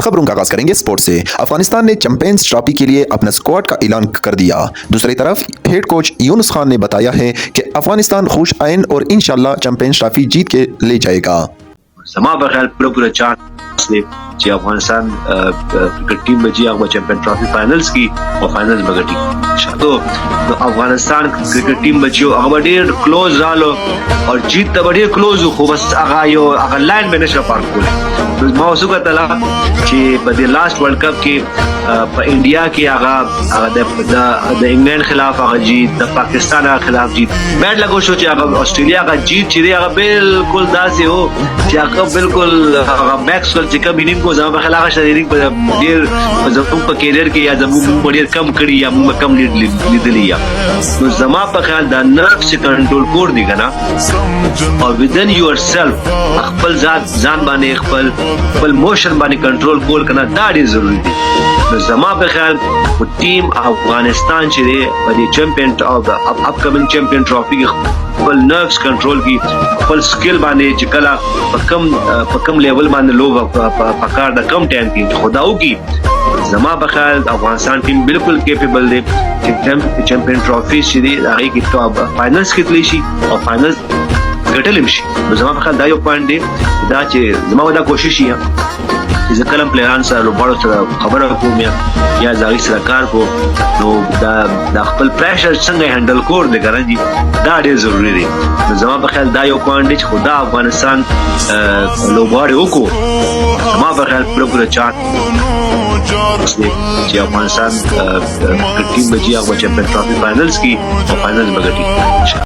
खबरों का आगाज करेंगे स्पोर्ट्स से। अफगानिस्तान ने चैंपियंस ट्रॉफी के लिए अपना स्क्वाड का ऐलान कर दिया। दूसरी तरफ हेड कोच यूनुस खान ने बताया है कि अफगानिस्तान खुश आइन और इंशाल्लाह चैंपियंस ट्रॉफी जीत के ले जाएगा। زما په خیال پوره چانس دی چې افغانستان کرکټ ټیم به جي هغه چمپیون ټرافي فائنلز کې او فائنلز بغټي شاته افغانستان کرکټ ټیم به جي هغه ډیر کلوز رالو او جیت ته ډیر کلوز خو بس هغه لاین به نشه پار کول ما وسوګه تلا چې په دې لاست ورلد کپ کې په انډیا کې هغه د انګلند خلاف هغه جیت د پاکستان خلاف جیت بیډ لګو شو چې هغه استرالیا هغه جیت چې هغه بالکل داسې هو چې بالکل میکسول چې کوم نیم کو زما په خلاغه شریک په ډیر زموږ په کیریئر کې یا زموږ په ډیر کم کړی یا موږ کم لیدلی یا نو زما په خیال دا نرف چې کنټرول کور دی کنه او within yourself خپل ځان باندې خپل موشن باندې کنټرول کول کنه دا ډیر ضروری دی نو زما په خیال ټیم افغانستان چې دی په دې چمپیون او د اپ کمینګ چمپیون ټرافي خپل نرفز کنټرول کی خپل سکل باندې چې کله په کم لیول باندې لو پکار د کم ټایم کې خداو کی زما په خیال افغانستان ټیم بالکل کیپیبل دی چې چمپیون ټرافي چې دی هغه کې ټاپ فائنلز کې تللی شي او فائنلز ګټل شي زما په خیال دا یو پوینټ دی دا چې زما ودا کوشش یې چې کلم پلیران سره لوبړو سره خبره کوم یا ځای سره کار کو نو دا خپل پریشر څنګه هندل کور دی ګرځي دا ډېر ضروری دی زما په خیال دا یو پوینټ دی چې خدا افغانستان لوبړو وکړو زما په خیال پوره چانس چې افغانستان ټیم به جي هغه چمپیون ټرافي فائنلز کې او فائنلز بغټي